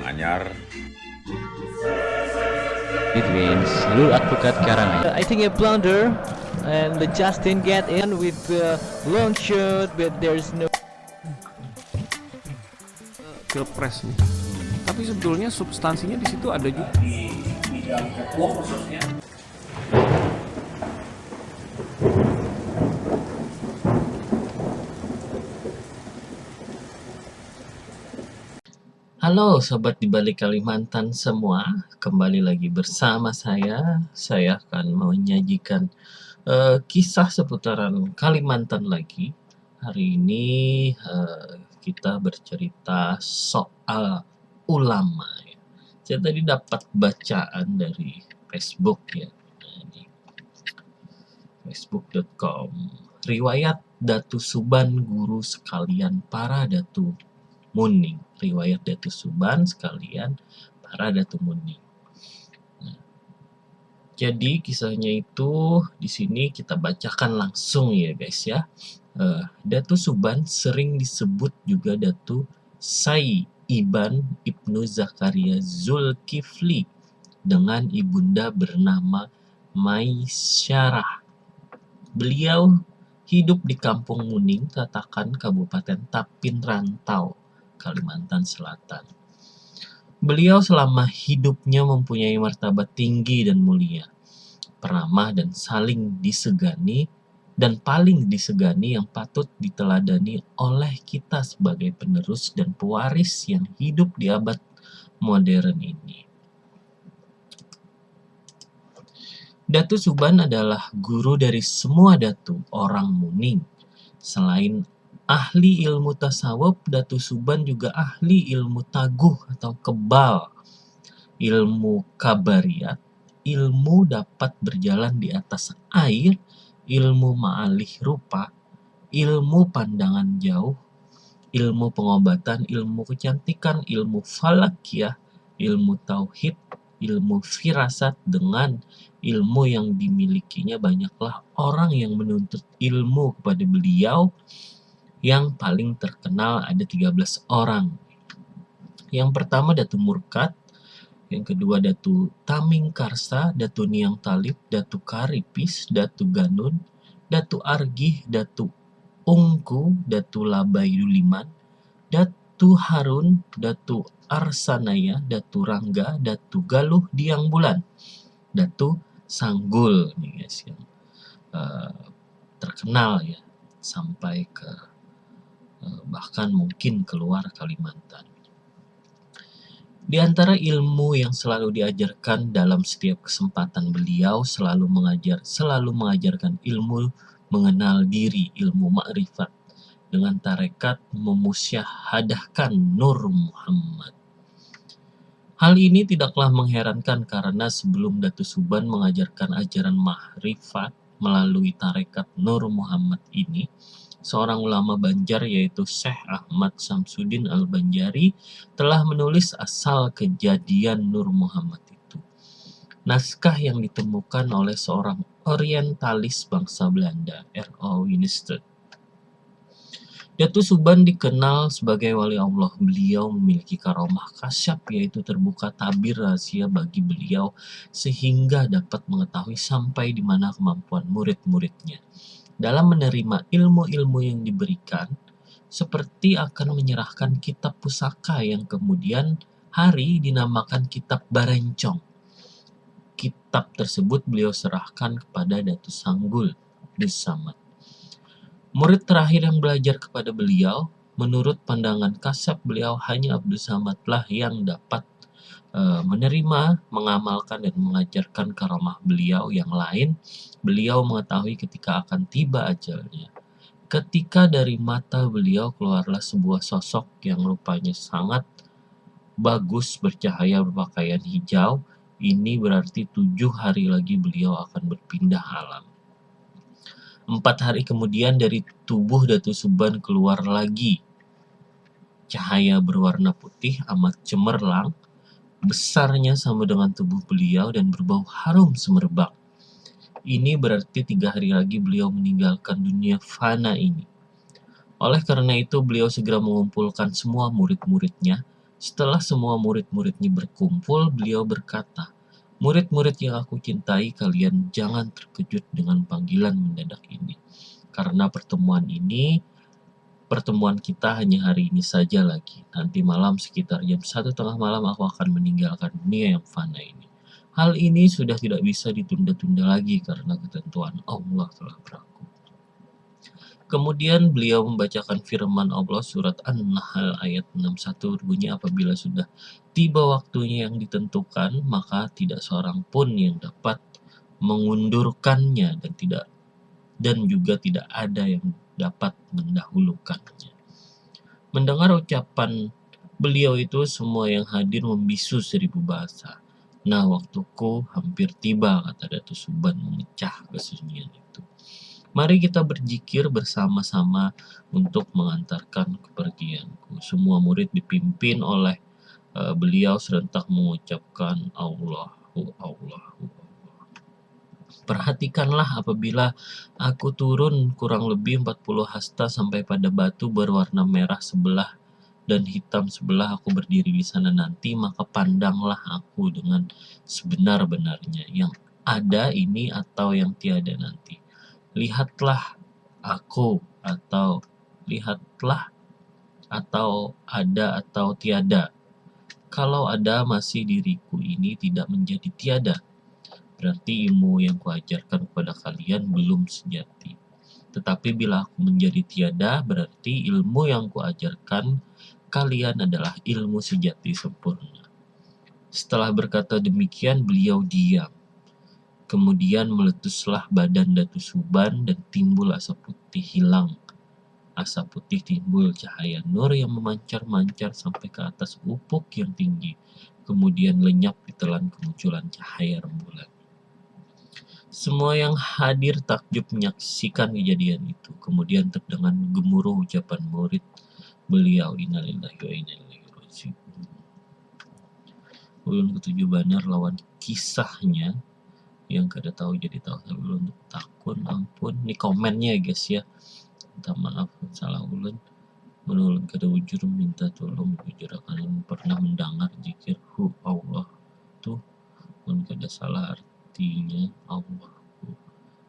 Karanganyar. It means Lul Advokat Karanganyar. I think a blunder and the Justin get in with the long shot, but there's no pilpres nih. Tapi sebetulnya substansinya di situ ada juga. Di bidang hukum khususnya. Halo Sobat di balik Kalimantan semua, kembali lagi bersama saya. Saya akan menyajikan kisah seputaran Kalimantan lagi. Hari ini kita bercerita soal ulama. Saya tadi dapat bacaan dari Facebook ya, di facebook.com. Riwayat Datu Suban guru sekalian para Datu Muning. Riwayat Datu Suban sekalian para Datu Muning. Nah, jadi kisahnya itu di sini kita bacakan langsung ya guys ya. Datu Suban sering disebut juga Datu Sai Iban Ibnu Zakaria Zulkifli dengan ibunda bernama Maisyarah. Beliau hidup di Kampung Muning, Tatakan, Kabupaten Tapin Rantau, Kalimantan Selatan. Beliau selama hidupnya mempunyai martabat tinggi dan mulia, peramah dan saling disegani, dan paling disegani yang patut diteladani oleh kita sebagai penerus dan pewaris yang hidup di abad modern ini. Datu Suban adalah guru dari semua datu orang Muning. Selain ahli ilmu tasawuf, Datu Suban juga ahli ilmu taguh atau kebal, ilmu kabariyat, ilmu dapat berjalan di atas air, ilmu ma'alih rupa, ilmu pandangan jauh, ilmu pengobatan, ilmu kecantikan, ilmu falakiyah, ilmu tauhid, ilmu firasat. Dengan ilmu yang dimilikinya banyaklah orang yang menuntut ilmu kepada beliau. Yang paling terkenal ada 13 orang. Yang pertama Datu Murkad, yang kedua Datu Taming Karsa, Datu Niang Talib, Datu Karipis, Datu Ganun, Datu Argih, Datu Ungku, Datu Labayuliman, Datu Harun, Datu Arsanaya, Datu Rangga, Datu Galuh Diang Bulan, Datu Sanggul nih guys yang terkenal ya sampai ke bahkan mungkin keluar Kalimantan. Di antara ilmu yang selalu diajarkan dalam setiap kesempatan beliau selalu mengajarkan ilmu mengenal diri, ilmu ma'rifat dengan tarekat memusyahadahkan Nur Muhammad. Hal ini tidaklah mengherankan karena sebelum Datu Suban mengajarkan ajaran ma'rifat melalui tarekat Nur Muhammad ini, seorang ulama Banjar yaitu Syekh Ahmad Samsudin Al-Banjari telah menulis asal kejadian Nur Muhammad itu. Naskah yang ditemukan oleh seorang orientalis bangsa Belanda, R.O. Winston. Datu Suban dikenal sebagai wali Allah. Beliau memiliki karomah kasyaf yaitu terbuka tabir rahasia bagi beliau sehingga dapat mengetahui sampai di mana kemampuan murid-muridnya dalam menerima ilmu-ilmu yang diberikan, seperti akan menyerahkan kitab pusaka yang kemudian hari dinamakan kitab Barencong. Kitab tersebut beliau serahkan kepada Datu Sanggul Abdus Samad. Murid terakhir yang belajar kepada beliau, menurut pandangan kasab beliau hanya Abdus Samadlah yang dapat menerima, mengamalkan dan mengajarkan karamah beliau. Yang lain, beliau mengetahui ketika akan tiba ajalnya. Ketika dari mata beliau keluarlah sebuah sosok yang rupanya sangat bagus, bercahaya, berpakaian hijau. Ini berarti 7 hari lagi beliau akan berpindah alam. 4 hari kemudian dari tubuh Datu Suban keluar lagi cahaya berwarna putih amat cemerlang, besarnya sama dengan tubuh beliau dan berbau harum semerbak. Ini berarti 3 hari lagi beliau meninggalkan dunia fana ini. Oleh karena itu beliau segera mengumpulkan semua murid-muridnya Setelah semua murid-muridnya berkumpul, beliau berkata, "Murid-murid yang aku cintai, kalian jangan terkejut dengan panggilan mendadak ini. Karena pertemuan kita hanya hari ini saja lagi. Nanti malam sekitar jam 1 tengah malam aku akan meninggalkan dunia yang fana ini. Hal ini sudah tidak bisa ditunda-tunda lagi karena ketentuan Allah telah berlaku." Kemudian beliau membacakan firman Allah surat An-Nahl ayat 61 berbunyi, "Apabila sudah tiba waktunya yang ditentukan, maka tidak seorang pun yang dapat mengundurkannya dan juga tidak ada yang dapat mendahulukannya." Mendengar ucapan beliau itu, semua yang hadir membisu 1000 bahasa. "Nah, waktuku hampir tiba," kata Datuk Suban memecah kesunyian itu. "Mari kita berzikir bersama-sama untuk mengantarkan kepergianku." Semua murid dipimpin oleh beliau serentak mengucapkan Allahu Allahu Allah. "Perhatikanlah, apabila aku turun kurang lebih 40 hasta sampai pada batu berwarna merah sebelah dan hitam sebelah, aku berdiri di sana nanti, maka pandanglah aku dengan sebenar-benarnya, yang ada ini atau yang tiada nanti. Lihatlah aku lihatlah atau ada atau tiada. Kalau ada, masih diriku ini tidak menjadi tiada. Berarti ilmu yang kuajarkan kepada kalian belum sejati. Tetapi bila aku menjadi tiada, berarti ilmu yang kuajarkan kalian adalah ilmu sejati sempurna." Setelah berkata demikian, beliau diam. Kemudian meletuslah badan Datuk Suban dan timbul asap putih hilang. Asap putih timbul cahaya nur yang memancar-mancar sampai ke atas ufuk yang tinggi. Kemudian lenyap ditelan kemunculan cahaya rembulan. Semua yang hadir takjub menyaksikan kejadian itu. Kemudian terdengar gemuruh ucapan murid beliau, "Innalillahi wa inna ilaihi raji'un." Ulun ketujuh banar lawan kisahnya yang kada tahu jadi tahu, tapi ulun takun ampun. Ini komennya ya guys ya, minta maaf salah ulun. Ulun kada ujur minta tolong ujur akan pernah mendengar zikir hu Allah tuh, ulun kada salah artinya Allah,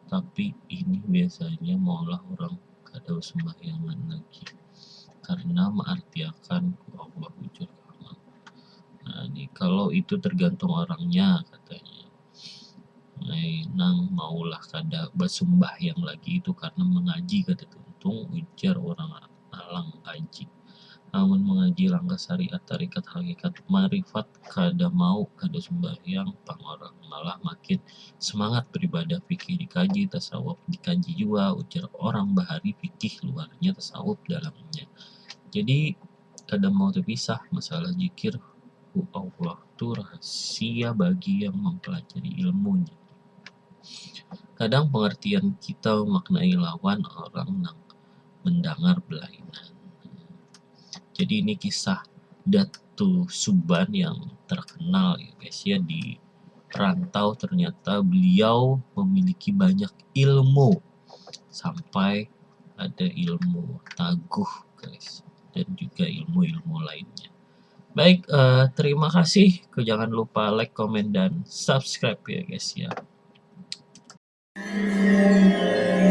tapi ini biasanya maulah orang kada sembahyangan lagi karena mengartiakan hu Allah ujur kamal. Nah, ini kalau itu tergantung orangnya katanya. Nang maulah kada bersembahyang lagi itu karena mengaji kada tuntung ujar orang alang kaji. Namun mengaji langkah syariat tarikat hakikat marifat kada mau kada sembahyang pang orang, malah makin semangat beribadah. Fikih dikaji, tasawuf dikaji juga, ujar orang bahari fikih luarnya, tasawuf dalamnya. Jadi kada mau terpisah masalah zikir Allah itu rahasia bagi yang mempelajari ilmunya. Kadang pengertian kita memaknai lawan orang yang mendengar belainan. Jadi ini kisah Datu Suban yang terkenal ya guys ya, di rantau ternyata beliau memiliki banyak ilmu sampai ada ilmu taguh guys, dan juga ilmu-ilmu lainnya. Baik, terima kasih. Jangan lupa like, komen, dan subscribe ya guys ya.